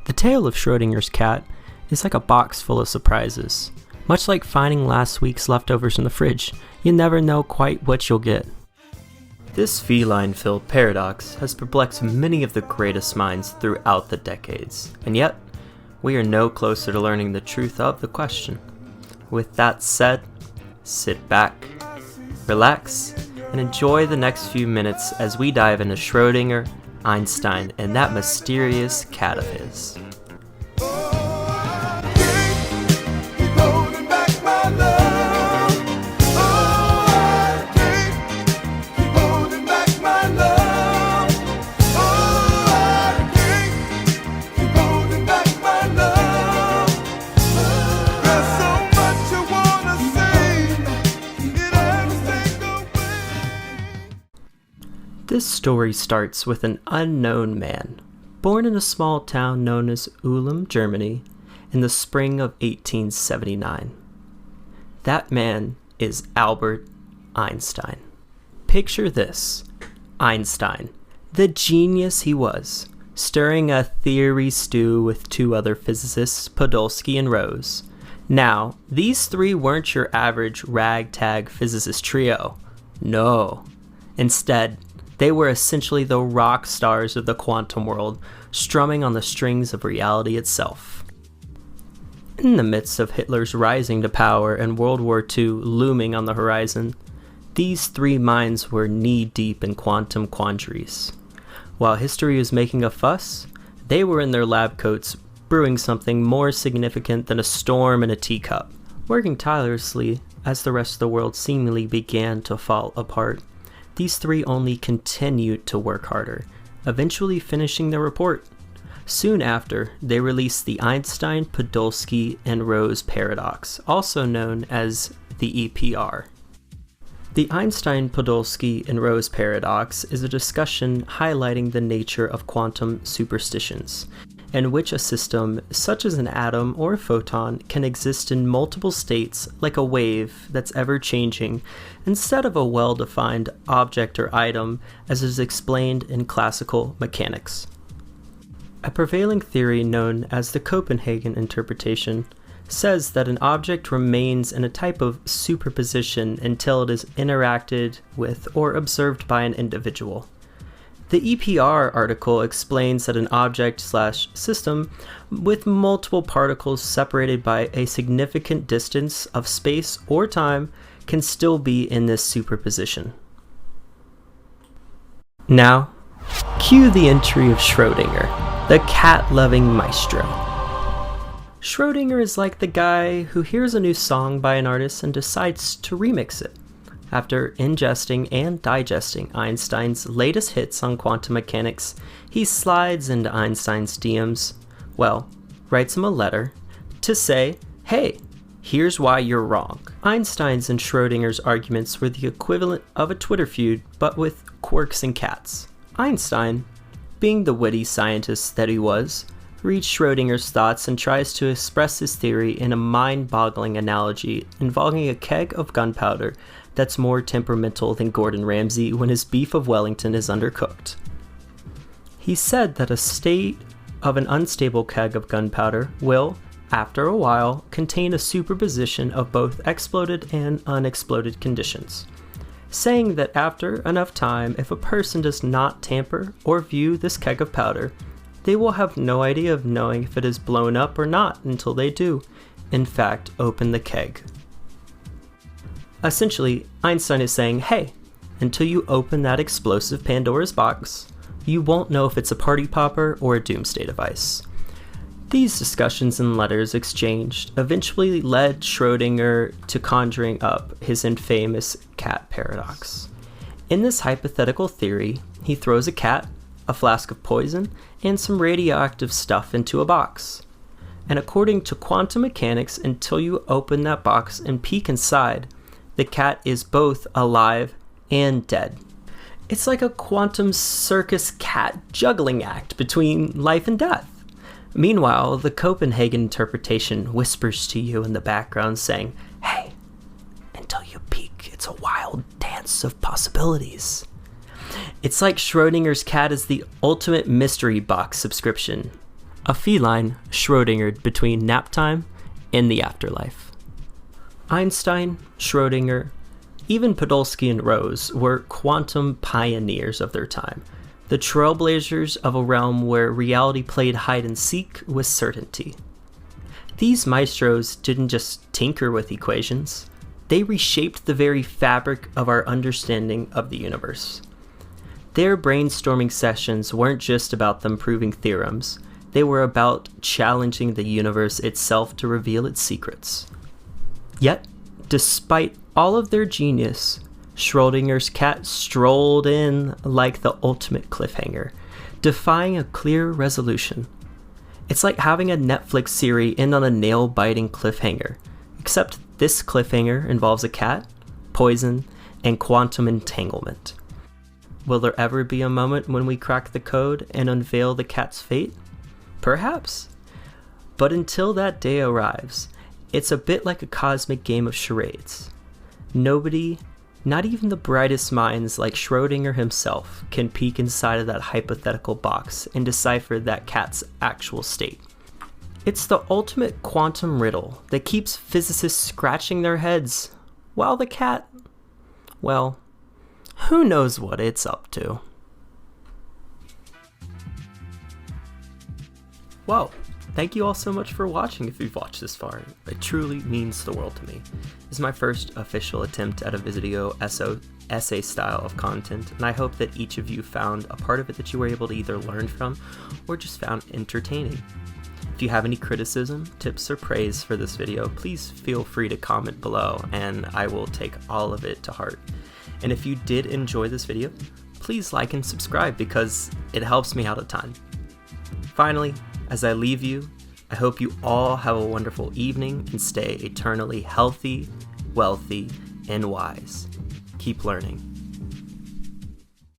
The tale of Schrödinger's cat is like a box full of surprises. Much like finding last week's leftovers in the fridge, you never know quite what you'll get. This feline-filled paradox has perplexed many of the greatest minds throughout the decades, and yet, we are no closer to learning the truth of the question. With that said, sit back, relax, and enjoy the next few minutes as we dive into Schrödinger, Einstein, and that mysterious cat of his. This story starts with an unknown man, born in a small town known as Ulm, Germany, in the spring of 1879. That man is Albert Einstein. Picture this: Einstein, the genius he was, stirring a theory stew with two other physicists, Podolsky and Rose. Now, these three weren't your average ragtag physicist trio. No. Instead, they were essentially the rock stars of the quantum world, strumming on the strings of reality itself. In the midst of Hitler's rising to power and World War II looming on the horizon, these three minds were knee-deep in quantum quandaries. While history was making a fuss, they were in their lab coats brewing something more significant than a storm in a teacup, working tirelessly as the rest of the world seemingly began to fall apart. These three only continued to work harder, eventually finishing their report. Soon after, they released the Einstein, Podolsky, and Rose paradox, also known as the EPR. The Einstein, Podolsky, and Rose paradox is a discussion highlighting the nature of quantum superstitions, in which a system, such as an atom or a photon, can exist in multiple states like a wave that's ever-changing, instead of a well-defined object or item as is explained in classical mechanics. A prevailing theory known as the Copenhagen interpretation says that an object remains in a type of superposition until it is interacted with or observed by an individual. The EPR article explains that an object/system with multiple particles separated by a significant distance of space or time can still be in this superposition. Now, cue the entry of Schrödinger, the cat-loving maestro. Schrödinger is like the guy who hears a new song by an artist and decides to remix it. After ingesting and digesting Einstein's latest hits on quantum mechanics, he slides into Einstein's DMs, writes him a letter to say, hey, here's why you're wrong. Einstein's and Schrödinger's arguments were the equivalent of a Twitter feud, but with quirks and cats. Einstein, being the witty scientist that he was, reads Schrödinger's thoughts and tries to express his theory in a mind-boggling analogy involving a keg of gunpowder that's more temperamental than Gordon Ramsay when his beef of Wellington is undercooked. He said that a state of an unstable keg of gunpowder will, after a while, contain a superposition of both exploded and unexploded conditions, saying that after enough time, if a person does not tamper or view this keg of powder, they will have no idea of knowing if it is blown up or not until they do, in fact, open the keg. Essentially, Einstein is saying, hey, until you open that explosive Pandora's box, you won't know if it's a party popper or a doomsday device. These discussions and letters exchanged eventually led Schrödinger to conjuring up his infamous cat paradox. In this hypothetical theory, he throws a cat, a flask of poison, and some radioactive stuff into a box. And according to quantum mechanics, until you open that box and peek inside, the cat is both alive and dead. It's like a quantum circus cat juggling act between life and death. Meanwhile, the Copenhagen interpretation whispers to you in the background saying, hey, until you peek, it's a wild dance of possibilities. It's like Schrödinger's cat is the ultimate mystery box subscription. A feline Schrödingered between nap time and the afterlife. Einstein, Schrödinger, even Podolsky and Rose were quantum pioneers of their time, the trailblazers of a realm where reality played hide and seek with certainty. These maestros didn't just tinker with equations, they reshaped the very fabric of our understanding of the universe. Their brainstorming sessions weren't just about them proving theorems, they were about challenging the universe itself to reveal its secrets. Yet, despite all of their genius, Schrödinger's cat strolled in like the ultimate cliffhanger, defying a clear resolution. It's like having a Netflix series end on a nail-biting cliffhanger, except this cliffhanger involves a cat, poison, and quantum entanglement. Will there ever be a moment when we crack the code and unveil the cat's fate? Perhaps. But until that day arrives, it's a bit like a cosmic game of charades. Nobody, not even the brightest minds like Schrödinger himself, can peek inside of that hypothetical box and decipher that cat's actual state. It's the ultimate quantum riddle that keeps physicists scratching their heads, while the cat, well, who knows what it's up to. Whoa, thank you all so much for watching if you've watched this far. It truly means the world to me. This is my first official attempt at a video essay style of content, and I hope that each of you found a part of it that you were able to either learn from or just found entertaining. If you have any criticism, tips, or praise for this video, please feel free to comment below, and I will take all of it to heart. And if you did enjoy this video, please like and subscribe because it helps me out a ton. Finally, as I leave you, I hope you all have a wonderful evening and stay eternally healthy, wealthy, and wise. Keep learning.